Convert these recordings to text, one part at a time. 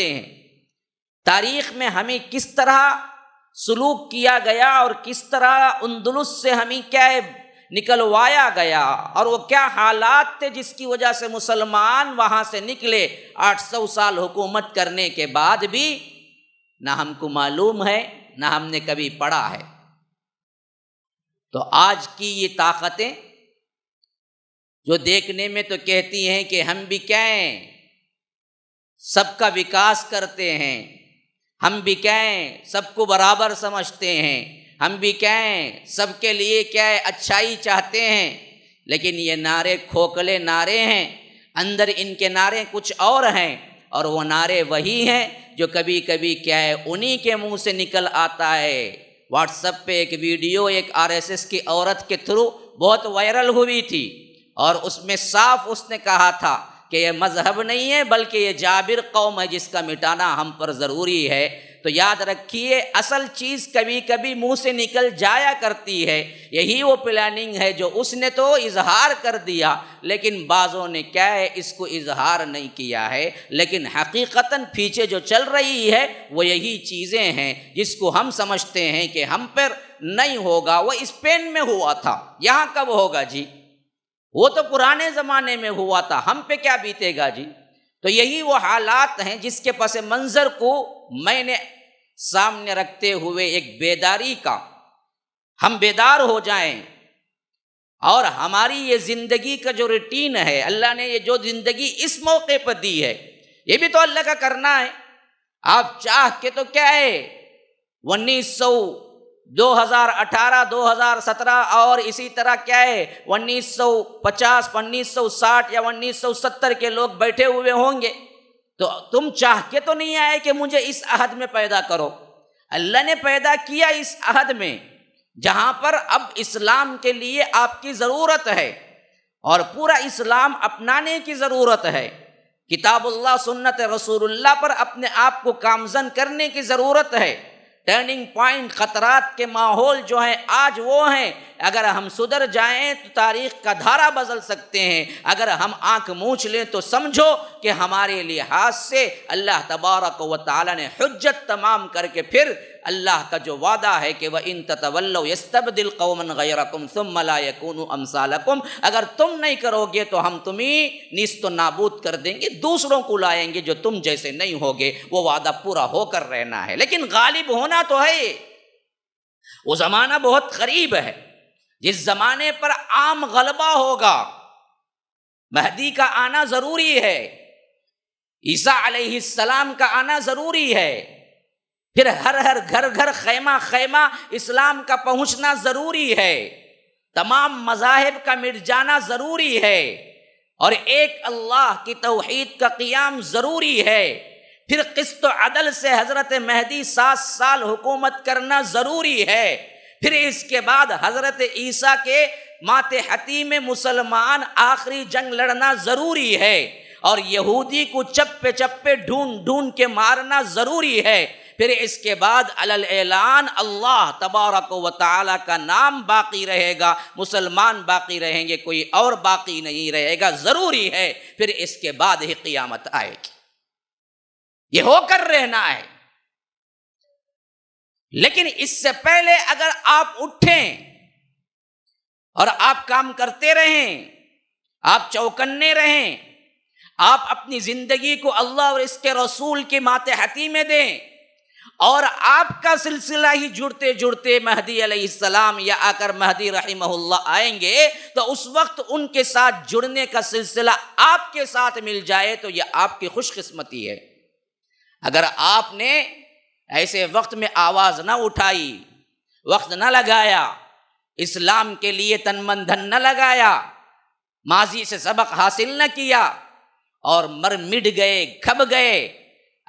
ہیں تاریخ میں ہمیں کس طرح سلوک کیا گیا اور کس طرح اندلس سے ہمیں کیا نکلوایا گیا، اور وہ کیا حالات تھے جس کی وجہ سے مسلمان وہاں سے نکلے 800 سال حکومت کرنے کے بعد بھی نہ ہم کو معلوم ہے نہ ہم نے کبھی پڑھا ہے۔ تو آج کی یہ طاقتیں جو دیکھنے میں تو کہتی ہیں کہ ہم بھی کیا ہیں سب کا وکاس کرتے ہیں، ہم بھی کیا ہیں سب کو برابر سمجھتے ہیں، ہم بھی کیا ہیں سب کے لیے کیا ہے اچھائی چاہتے ہیں، لیکن یہ نعرے کھوکھلے نعرے ہیں، اندر ان کے نعرے کچھ اور ہیں، اور وہ نعرے وہی ہیں جو کبھی کبھی کیا ہے انہی کے منہ سے نکل آتا ہے۔ واٹس ایپ پہ ایک ویڈیو ایک RSS کی عورت کے تھرو بہت وائرل ہوئی تھی، اور اس میں صاف اس نے کہا تھا کہ یہ مذہب نہیں ہے بلکہ یہ جابر قوم ہے جس کا مٹانا ہم پر ضروری ہے۔ تو یاد رکھیے اصل چیز کبھی کبھی منہ سے نکل جایا کرتی ہے، یہی وہ پلاننگ ہے جو اس نے تو اظہار کر دیا، لیکن بعضوں نے کیا ہے اس کو اظہار نہیں کیا ہے، لیکن حقیقتاً پیچھے جو چل رہی ہے وہ یہی چیزیں ہیں جس کو ہم سمجھتے ہیں کہ ہم پر نہیں ہوگا۔ وہ اسپین میں ہوا تھا، یہاں کب ہوگا جی؟ وہ تو پرانے زمانے میں ہوا تھا، ہم پہ کیا بیتے گا جی؟ تو یہی وہ حالات ہیں جس کے پس منظر کو میں نے سامنے رکھتے ہوئے ایک بیداری کا، ہم بیدار ہو جائیں، اور ہماری یہ زندگی کا جو روٹین ہے، اللہ نے یہ جو زندگی اس موقع پر دی ہے یہ بھی تو اللہ کا کرنا ہے۔ آپ چاہ کے تو کیا ہے 2018 2017 اور اسی طرح کیا ہے 1950 1960 یا 1970 کے لوگ بیٹھے ہوئے ہوں گے، تو تم چاہ کے تو نہیں آئے کہ مجھے اس عہد میں پیدا کرو، اللہ نے پیدا کیا اس عہد میں جہاں پر اب اسلام کے لیے آپ کی ضرورت ہے اور پورا اسلام اپنانے کی ضرورت ہے، کتاب اللہ سنت رسول اللہ پر اپنے آپ کو گامزن کرنے کی ضرورت ہے۔ ٹرننگ پوائنٹ خطرات کے ماحول جو ہیں آج وہ ہیں، اگر ہم سدھر جائیں تو تاریخ کا دھارا بدل سکتے ہیں، اگر ہم آنکھ موچ لیں تو سمجھو کہ ہمارے لحاظ سے اللہ تبارک و تعالی نے حجت تمام کر کے پھر اللہ کا جو وعدہ ہے کہ وَإِن تَتَوَلَّوْا يَسْتَبْدِلْ قَوْمًا غَيْرَكُمْ ثُمَّ لَا يَكُونُوا أَمْثَالَكُمْ، اگر تم نہیں کرو گے تو ہم تمہیں نیست و نابود کر دیں گے، دوسروں کو لائیں گے جو تم جیسے نہیں ہوگے۔ وہ وعدہ پورا ہو کر رہنا ہے، لیکن غالب ہونا تو ہے۔ وہ زمانہ بہت قریب ہے جس زمانے پر عام غلبہ ہوگا، مہدی کا آنا ضروری ہے، عیسیٰ علیہ السلام کا آنا ضروری ہے، پھر ہر گھر خیمہ خیمہ اسلام کا پہنچنا ضروری ہے، تمام مذاہب کا مٹ جانا ضروری ہے، اور ایک اللہ کی توحید کا قیام ضروری ہے، پھر قسط و عدل سے حضرت مہدی 7 سال حکومت کرنا ضروری ہے، پھر اس کے بعد حضرت عیسیٰ کے ماتحتی میں مسلمان آخری جنگ لڑنا ضروری ہے، اور یہودی کو چپے چپے ڈھونڈ کے مارنا ضروری ہے، پھر اس کے بعد علی اعلان اللہ تبارک و تعالی کا نام باقی رہے گا، مسلمان باقی رہیں گے، کوئی اور باقی نہیں رہے گا، ضروری ہے، پھر اس کے بعد ہی قیامت آئے گی، یہ ہو کر رہنا ہے۔ لیکن اس سے پہلے اگر آپ اٹھیں اور آپ کام کرتے رہیں، آپ چوکنے رہیں، آپ اپنی زندگی کو اللہ اور اس کے رسول کی ماتحتی میں دیں، اور آپ کا سلسلہ ہی جڑتے مہدی علیہ السلام یا آ کر مہدی رحمہ اللہ آئیں گے، تو اس وقت ان کے ساتھ جڑنے کا سلسلہ آپ کے ساتھ مل جائے تو یہ آپ کی خوش قسمتی ہے۔ اگر آپ نے ایسے وقت میں آواز نہ اٹھائی، وقت نہ لگایا، اسلام کے لیے تن من دھن نہ لگایا، ماضی سے سبق حاصل نہ کیا اور مٹ گئے، کھب گئے،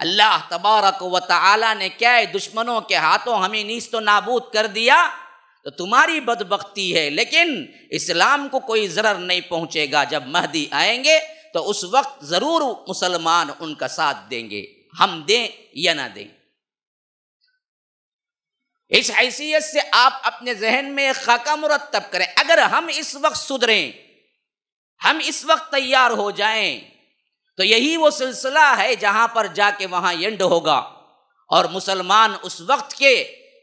اللہ تبارک و تعالی نے کیا ہے دشمنوں کے ہاتھوں ہمیں نیست و نابود کر دیا، تو تمہاری بدبختی ہے، لیکن اسلام کو کوئی ضرر نہیں پہنچے گا۔ جب مہدی آئیں گے تو اس وقت ضرور مسلمان ان کا ساتھ دیں گے، ہم دیں یا نہ دیں۔ اس حیثیت سے آپ اپنے ذہن میں ایک خاکہ مرتب کریں، اگر ہم اس وقت سدھریں، ہم اس وقت تیار ہو جائیں تو یہی وہ سلسلہ ہے جہاں پر جا کے وہاں اینڈ ہوگا، اور مسلمان اس وقت کے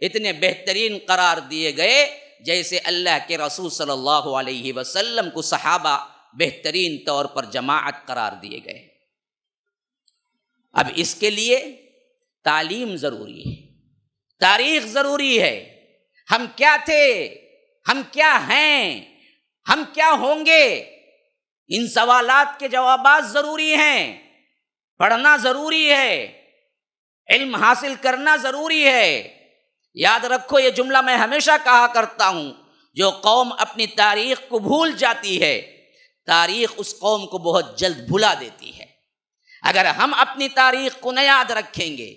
اتنے بہترین قرار دیے گئے جیسے اللہ کے رسول صلی اللہ علیہ وسلم کو صحابہ بہترین طور پر جماعت قرار دیے گئے۔ اب اس کے لیے تعلیم ضروری ہے، تاریخ ضروری ہے۔ ہم کیا تھے، ہم کیا ہیں، ہم کیا ہوں گے، ان سوالات کے جوابات ضروری ہیں۔ پڑھنا ضروری ہے، علم حاصل کرنا ضروری ہے۔ یاد رکھو، یہ جملہ میں ہمیشہ کہا کرتا ہوں، جو قوم اپنی تاریخ کو بھول جاتی ہے، تاریخ اس قوم کو بہت جلد بھلا دیتی ہے۔ اگر ہم اپنی تاریخ کو نہ یاد رکھیں گے،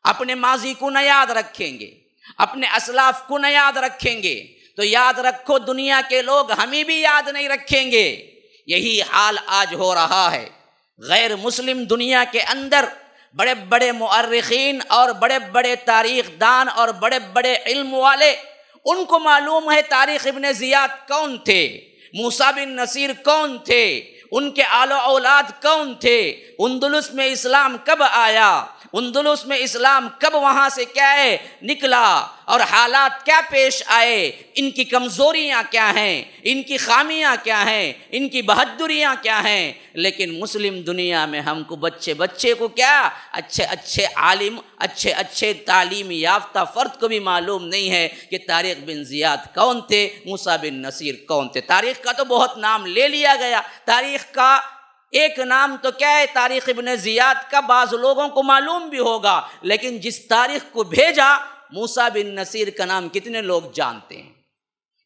اپنے ماضی کو نہ یاد رکھیں گے، اپنے اسلاف کو نہ یاد رکھیں گے، تو یاد رکھو دنیا کے لوگ ہمیں بھی یاد نہیں رکھیں گے۔ یہی حال آج ہو رہا ہے۔ غیر مسلم دنیا کے اندر بڑے بڑے مؤرخین اور بڑے بڑے تاریخ دان اور بڑے بڑے علم والے، ان کو معلوم ہے تاریخ ابن زیاد کون تھے، موسیٰ بن نصیر کون تھے، ان کے آل و اولاد کون تھے، اندلس میں اسلام کب آیا، اندلس میں اسلام کب وہاں سے کیا ہے نکلا، اور حالات کیا پیش آئے، ان کی کمزوریاں کیا ہیں، ان کی خامیاں کیا ہیں، ان کی بہادریاں کیا ہیں۔ لیکن مسلم دنیا میں ہم کو بچے کو کیا اچھے عالم، اچھے تعلیم یافتہ فرد کو بھی معلوم نہیں ہے کہ طارق بن زیاد کون تھے، موسیٰ بن نصیر کون تھے۔ تاریخ کا تو بہت نام لے لیا گیا، تاریخ کا ایک نام تو کیا ہے تاریخ ابن زیاد کا، بعض لوگوں کو معلوم بھی ہوگا، لیکن جس تاریخ کو بھیجا موسیٰ بن نصیر کا نام کتنے لوگ جانتے ہیں؟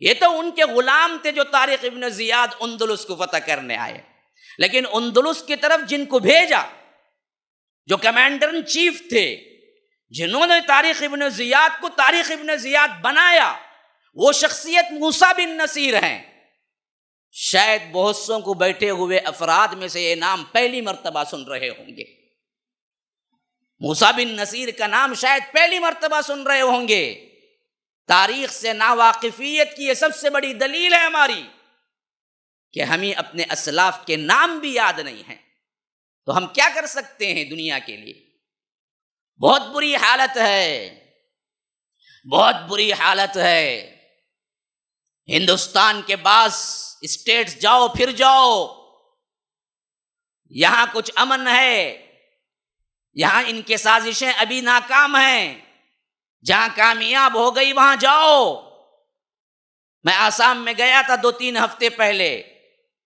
یہ تو ان کے غلام تھے جو طارق ابن زیاد اندلس کو فتح کرنے آئے، لیکن اندلس کی طرف جن کو بھیجا، جو کمانڈر ان چیف تھے، جنہوں نے طارق ابن زیاد کو طارق ابن زیاد بنایا، وہ شخصیت موسیٰ بن نصیر ہیں۔ شاید بہت سوں کو بیٹھے ہوئے افراد میں سے یہ نام پہلی مرتبہ سن رہے ہوں گے، موسیٰ بن نصیر کا نام شاید پہلی مرتبہ سن رہے ہوں گے۔ تاریخ سے ناواقفیت کی یہ سب سے بڑی دلیل ہے ہماری کہ ہمیں اپنے اسلاف کے نام بھی یاد نہیں ہیں، تو ہم کیا کر سکتے ہیں دنیا کے لیے؟ بہت بری حالت ہے، بہت بری حالت ہے۔ ہندوستان کے بعض اسٹیٹس جاؤ پھر جاؤ، یہاں کچھ امن ہے، یہاں ان کے سازشیں ابھی ناکام ہیں، جہاں کامیاب ہو گئی وہاں جاؤ۔ میں آسام میں گیا تھا 2-3 ہفتے پہلے،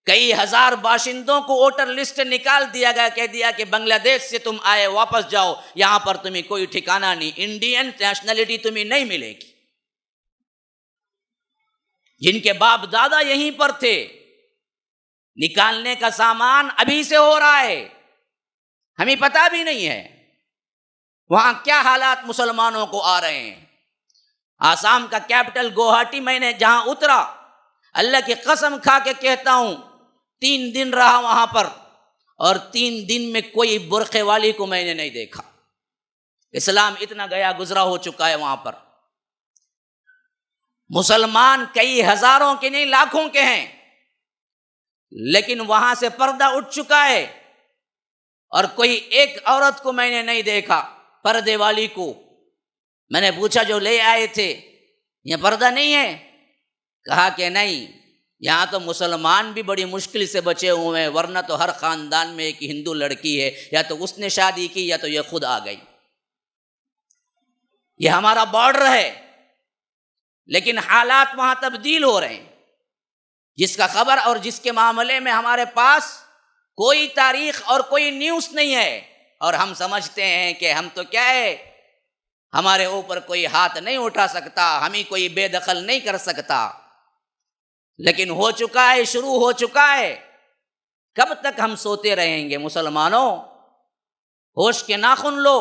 کئی ہزار باشندوں کو ووٹر لسٹ نکال دیا گیا، کہہ دیا کہ بنگلہ دیش سے تم آئے واپس جاؤ، یہاں پر تمہیں کوئی ٹھکانہ نہیں، انڈین نیشنلٹی تمہیں نہیں ملے گی۔ جن کے باپ دادا یہیں پر تھے، نکالنے کا سامان ابھی سے ہو رہا ہے، ہمیں پتہ بھی نہیں ہے وہاں کیا حالات مسلمانوں کو آ رہے ہیں۔ آسام کا کیپٹل گوہاٹی میں نے جہاں اترا، اللہ کی قسم کھا کے کہتا ہوں 3 دن رہا وہاں پر، اور 3 دن میں کوئی برقعے والی کو میں نے نہیں دیکھا۔ اسلام اتنا گیا گزرا ہو چکا ہے وہاں پر۔ مسلمان کئی ہزاروں کے نہیں لاکھوں کے ہیں، لیکن وہاں سے پردہ اٹھ چکا ہے، اور کوئی ایک عورت کو میں نے نہیں دیکھا پردے والی کو۔ میں نے پوچھا جو لے آئے تھے یہ پردہ نہیں ہے؟ کہا کہ نہیں، یہاں تو مسلمان بھی بڑی مشکل سے بچے ہوئے ہیں، ورنہ تو ہر خاندان میں ایک ہندو لڑکی ہے، یا تو اس نے شادی کی یا تو یہ خود آ گئی۔ یہ ہمارا بارڈر ہے، لیکن حالات وہاں تبدیل ہو رہے ہیں، جس کا خبر اور جس کے معاملے میں ہمارے پاس کوئی تاریخ اور کوئی نیوز نہیں ہے، اور ہم سمجھتے ہیں کہ ہم تو کیا ہے، ہمارے اوپر کوئی ہاتھ نہیں اٹھا سکتا، ہمیں کوئی بے دخل نہیں کر سکتا۔ لیکن ہو چکا ہے، شروع ہو چکا ہے۔ کب تک ہم سوتے رہیں گے مسلمانوں؟ ہوش کے ناخن لو۔